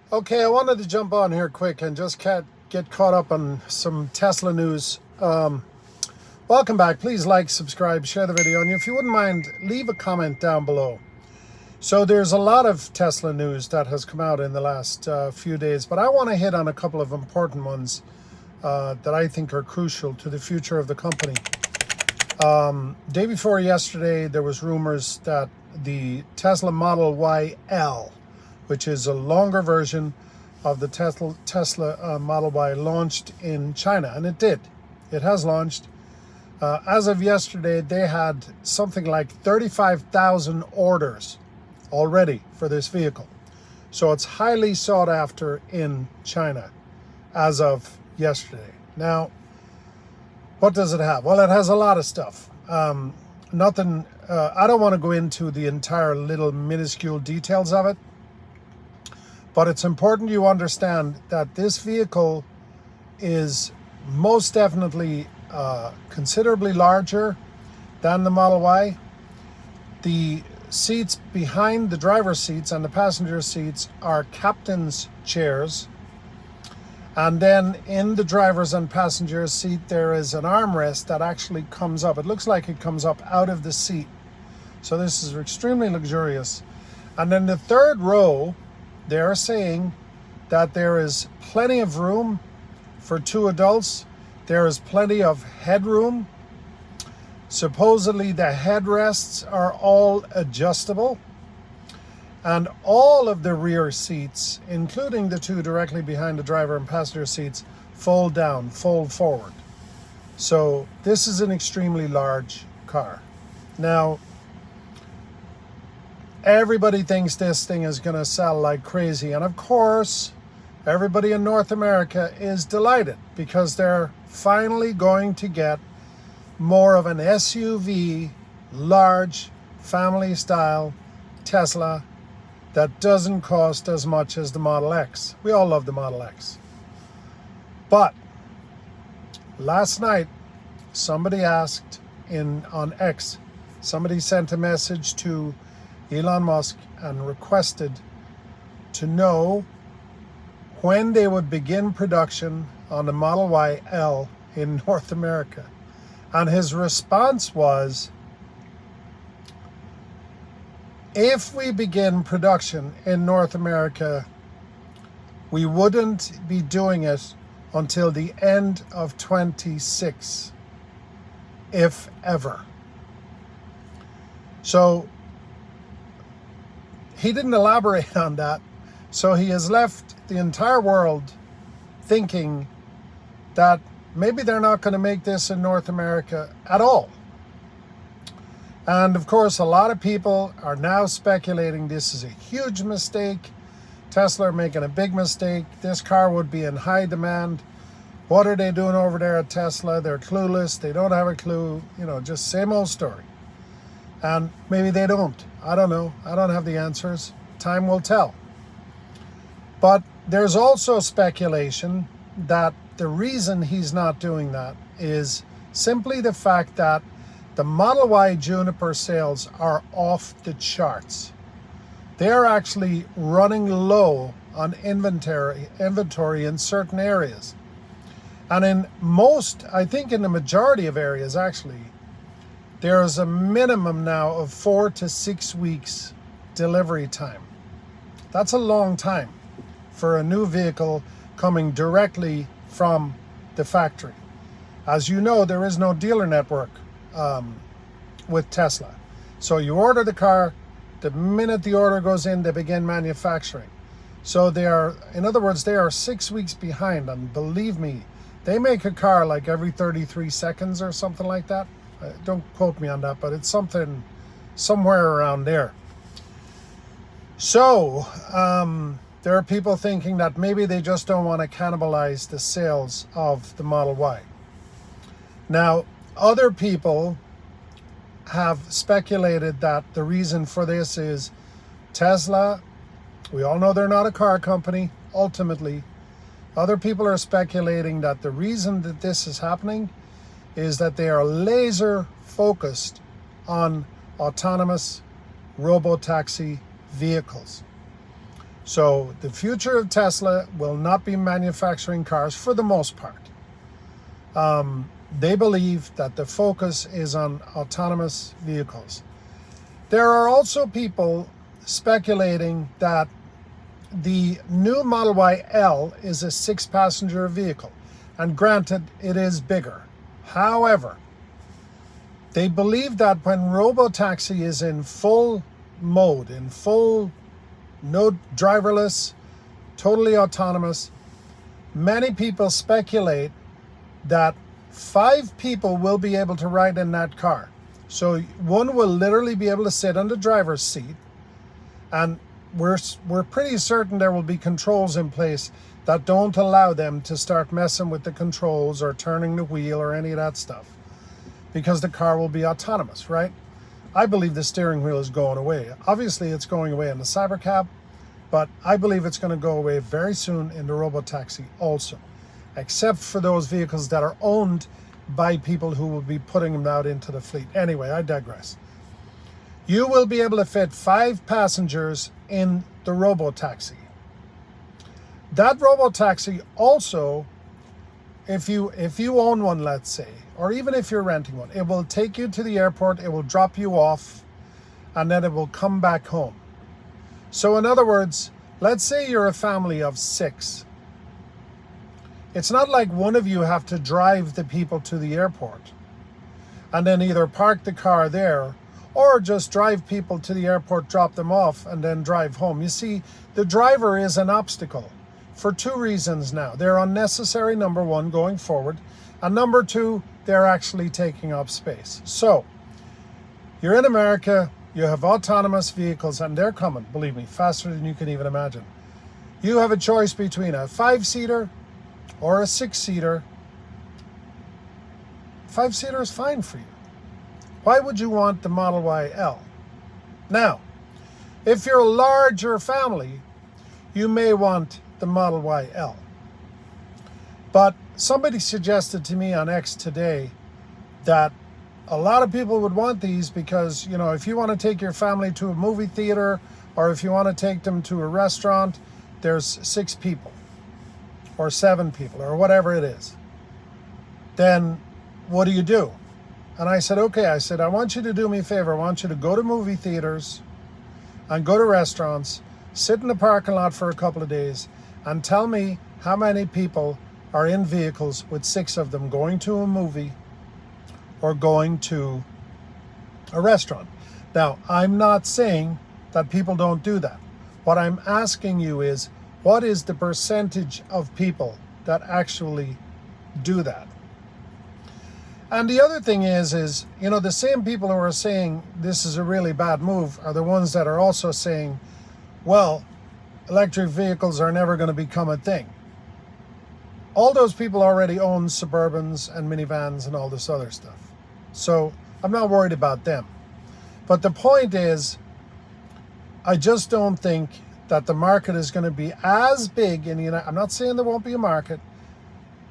Okay, I wanted to jump on here quick and just get caught up on some Tesla news. Welcome back. Please like, subscribe, share the video, and if you wouldn't mind, leave a comment down below. So there's a lot of Tesla news that has come out in the last few days, but I want to hit on a couple of important ones that I think are crucial to the future of the company. Day before yesterday, there was rumors that the Tesla Model Y L, which is a longer version of the Tesla Model Y, launched in China, and it did. It has launched. As of yesterday, they had something like 35,000 orders already for this vehicle. So it's highly sought after in China as of yesterday. Now, what does it have? Well, it has a lot of stuff. Nothing, I don't want to go into the entire little minuscule details of it, but it's important you understand that this vehicle is most definitely considerably larger than the Model Y. The seats behind the driver's seats and the passenger seats are captain's chairs. And then in the driver's and passenger's seat, there is an armrest that actually comes up. It looks like it comes up out of the seat. So this is extremely luxurious. And then the third row, they're saying that there is plenty of room for two adults. There is plenty of headroom. Supposedly the headrests are all adjustable. And all of the rear seats, including the two directly behind the driver and passenger seats, fold down, fold forward. So this is an extremely large car. Now, everybody thinks this thing is going to sell like crazy. And of course, everybody in North America is delighted because they're finally going to get more of an SUV, large, family-style Tesla that doesn't cost as much as the Model X. We all love the Model X. But last night, somebody asked on X, somebody sent a message to Elon Musk and requested to know when they would begin production on the Model Y L in North America. And his response was, if we begin production in North America, we wouldn't be doing it until the end of 26, if ever. So he didn't elaborate on that. So he has left the entire world thinking that maybe they're not going to make this in North America at all. And of course, a lot of people are now speculating this is a huge mistake. Tesla are making a big mistake. This car would be in high demand. What are they doing over there at Tesla? They're clueless. They don't have a clue. Just same old story. And maybe they don't. I don't know. I don't have the answers. Time will tell. But there's also speculation that the reason he's not doing that is simply the fact that the Model Y Juniper sales are off the charts. They're actually running low on inventory in certain areas. And in most, I think in the majority of areas actually, there is a minimum now of 4 to 6 weeks delivery time. That's a long time for a new vehicle coming directly from the factory. As you know, there is no dealer network with Tesla. So you order the car, the minute the order goes in, they begin manufacturing. So they are, in other words, they are 6 weeks behind. And believe me, they make a car like every 33 seconds or something like that. Don't quote me on that, but it's something somewhere around there. So there are people thinking that maybe they just don't want to cannibalize the sales of the Model Y. Now, other people have speculated that the reason for this is Tesla. We all know they're not a car company, ultimately. Other people are speculating that the reason that this is happening is that they are laser focused on autonomous robotaxi vehicles. So the future of Tesla will not be manufacturing cars for the most part. They believe that the focus is on autonomous vehicles. There are also people speculating that the new Model Y L is a 6-passenger vehicle. And granted, it is bigger. However, they believe that when Robotaxi is in full mode, in full, no driverless, totally autonomous, many people speculate that 5 people will be able to ride in that car. So one will literally be able to sit on the driver's seat, and we're pretty certain there will be controls in place that don't allow them to start messing with the controls or turning the wheel or any of that stuff, because the car will be autonomous, right? I believe the steering wheel is going away. Obviously, it's going away in the Cybercab, but I believe it's going to go away very soon in the Robotaxi also, except for those vehicles that are owned by people who will be putting them out into the fleet. Anyway, I digress. You will be able to fit 5 passengers in the Robotaxi. That Robotaxi also, if you own one, let's say, or even if you're renting one, it will take you to the airport, it will drop you off, and then it will come back home. So in other words, let's say you're a family of 6. It's not like one of you have to drive the people to the airport and then either park the car there or just drive people to the airport, drop them off, and then drive home. You see, the driver is an obstacle for 2 reasons now. They're unnecessary, number 1, going forward, and number 2, they're actually taking up space. So, you're in America, you have autonomous vehicles, and they're coming, believe me, faster than you can even imagine. You have a choice between a 5-seater or a 6-seater. 5-seater is fine for you. Why would you want the Model Y L? Now, if you're a larger family, you may want the Model Y L. But somebody suggested to me on X today that a lot of people would want these because, you know, if you want to take your family to a movie theater or if you want to take them to a restaurant, there's 6 people or 7 people or whatever it is. Then what do you do? And I said, okay, I want you to do me a favor. I want you to go to movie theaters and go to restaurants, sit in the parking lot for a couple of days, and tell me how many people are in vehicles with 6 of them going to a movie or going to a restaurant. Now, I'm not saying that people don't do that. What I'm asking you is, what is the percentage of people that actually do that? And the other thing is, you know, the same people who are saying this is a really bad move are the ones that are also saying, well, electric vehicles are never going to become a thing. All those people already own Suburbans and minivans and all this other stuff. So I'm not worried about them. But the point is, I just don't think that the market is going to be as big in the United States. I'm not saying there won't be a market,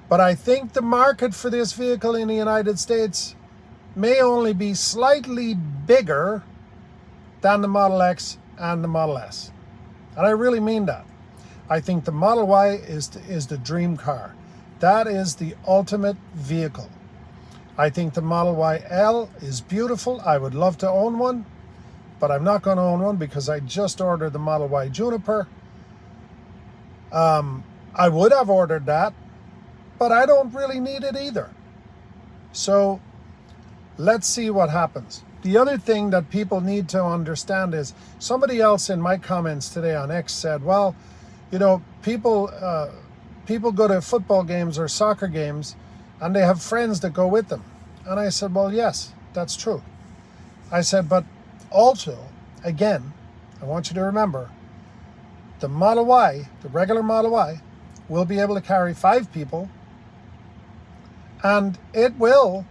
but I think the market for this vehicle in the United States may only be slightly bigger than the Model X and the Model S. And I really mean that. I think the Model Y is the dream car. That is the ultimate vehicle. I think the Model Y L is beautiful. I would love to own one, but I'm not going to own one because I just ordered the Model Y Juniper. I would have ordered that, but I don't really need it either. So let's see what happens. The other thing that people need to understand is, somebody else in my comments today on X said, well, you know, people go to football games or soccer games and they have friends that go with them. And I said, well, yes, that's true. I said, but also, again, I want you to remember, the Model Y, the regular Model Y, will be able to carry 5 people, and it will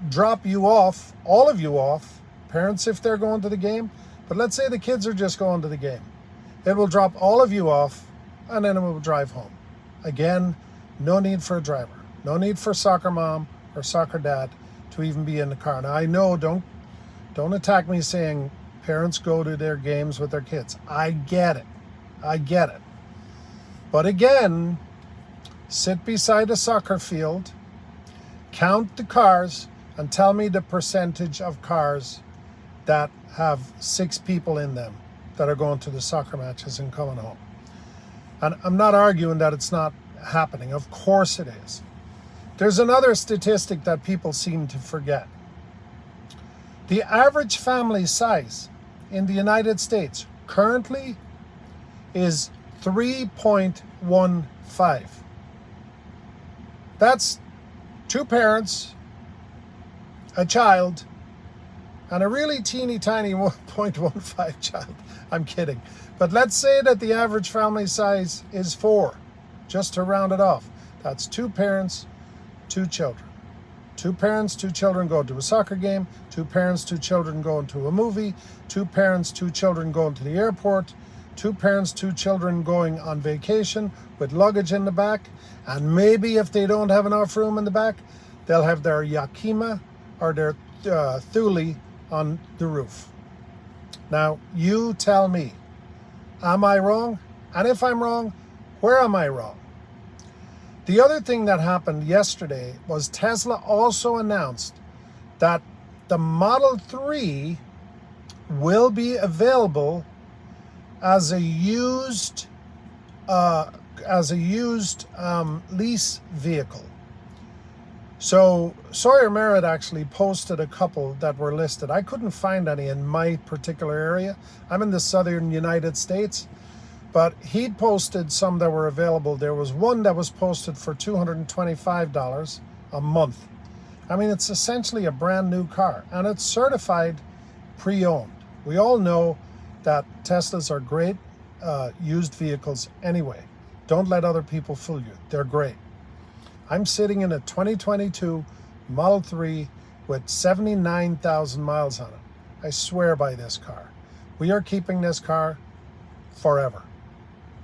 drop you off, all of you off, parents if they're going to the game, but let's say the kids are just going to the game. It will drop all of you off, and then it will drive home. Again, no need for a driver. No need for soccer mom or soccer dad to even be in the car. Now, I know, don't attack me saying parents go to their games with their kids. I get it. I get it. But again, sit beside a soccer field, count the cars, and tell me the percentage of cars that have 6 people in them that are going to the soccer matches and coming home. And I'm not arguing that it's not happening. Of course it is. There's another statistic that people seem to forget. The average family size in the United States currently is 3.15. That's 2 parents, a child, and a really teeny tiny 1.15 child. I'm kidding. But let's say that the average family size is 4, just to round it off. That's 2 parents, 2 children. 2 parents, 2 children go to a soccer game, 2 parents, 2 children going to a movie, 2 parents, 2 children going to the airport, 2 parents, 2 children going on vacation with luggage in the back, and maybe if they don't have enough room in the back, they'll have their Yakima or their Thule on the roof. Now, you tell me, am I wrong? And if I'm wrong, where am I wrong? The other thing that happened yesterday was Tesla also announced that the Model 3 will be available as a used lease vehicle. So Sawyer Merritt actually posted a couple that were listed. I couldn't find any in my particular area. I'm in the southern United States, but he posted some that were available. There was one that was posted for $225 a month. I mean, it's essentially a brand new car, and it's certified pre-owned. We all know that Teslas are great used vehicles anyway. Don't let other people fool you. They're great. I'm sitting in a 2022 Model 3 with 79,000 miles on it. I swear by this car. We are keeping this car forever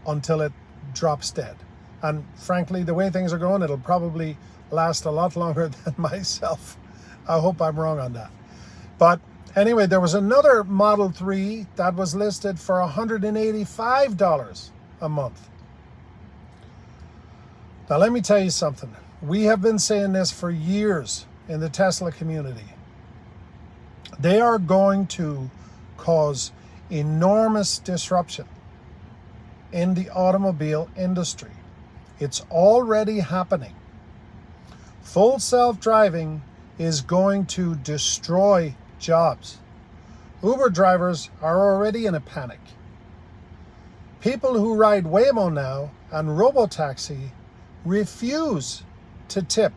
until it drops dead. And frankly, the way things are going, it'll probably last a lot longer than myself. I hope I'm wrong on that. But anyway, there was another Model 3 that was listed for $185 a month. Now, let me tell you something. We have been saying this for years in the Tesla community. They are going to cause enormous disruption in the automobile industry. It's already happening. Full self-driving is going to destroy jobs. Uber drivers are already in a panic. People who ride Waymo now and Robotaxi refuse to tip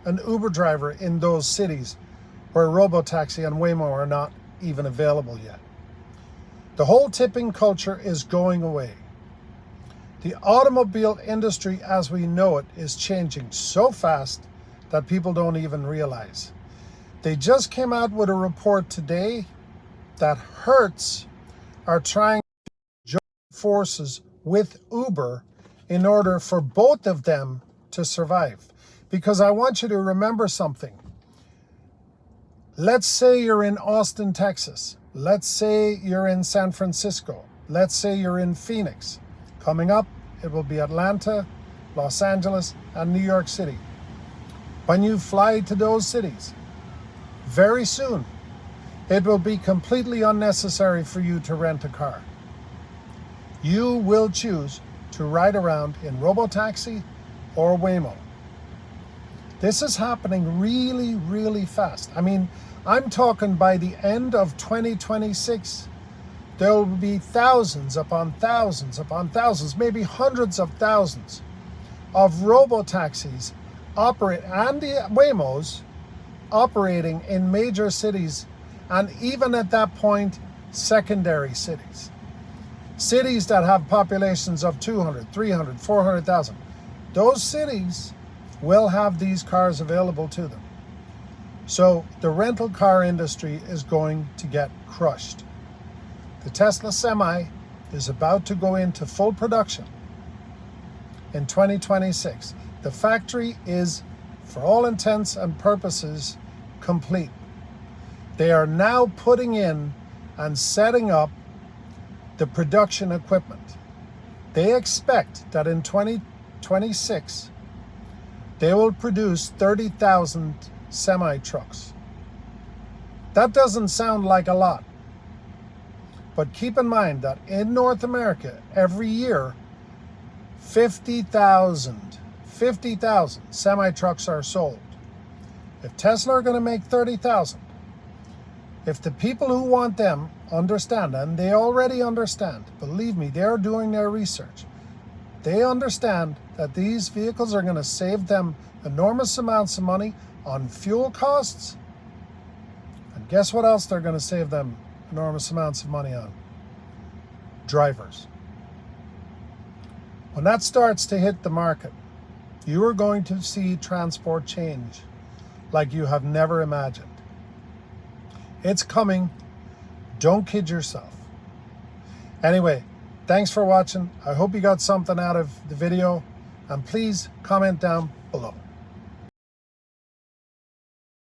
an Uber driver in those cities where Robotaxi and Waymo are not even available yet. The whole tipping culture is going away. The automobile industry as we know it is changing so fast that people don't even realize. They just came out with a report today that Hertz are trying to join forces with Uber in order for both of them to survive. Because I want you to remember something. Let's say you're in Austin, Texas. Let's say you're in San Francisco. Let's say you're in Phoenix. Coming up, it will be Atlanta, Los Angeles, and New York City. When you fly to those cities, very soon, it will be completely unnecessary for you to rent a car. You will choose to ride around in Robotaxi or Waymo. This is happening really, really fast. I mean, I'm talking by the end of 2026, there will be thousands upon thousands upon thousands, maybe hundreds of thousands of Robotaxis and the Waymos operating in major cities, and even at that point, secondary cities. Cities that have populations of 200, 300, 400,000. Those cities will have these cars available to them. So the rental car industry is going to get crushed. The Tesla Semi is about to go into full production in 2026. The factory is, for all intents and purposes, complete. They are now putting in and setting up the production equipment. They expect that in 2026, they will produce 30,000 semi-trucks. That doesn't sound like a lot. But keep in mind that in North America, every year, 50,000 semi-trucks are sold. If Tesla are going to make 30,000, if the people who want them understand, and they already understand, believe me, they're doing their research. They understand that these vehicles are going to save them enormous amounts of money on fuel costs. And guess what else they're going to save them enormous amounts of money on? Drivers. When that starts to hit the market, you are going to see transport change like you have never imagined. It's coming. Don't kid yourself. Anyway, thanks for watching. I hope you got something out of the video. And please comment down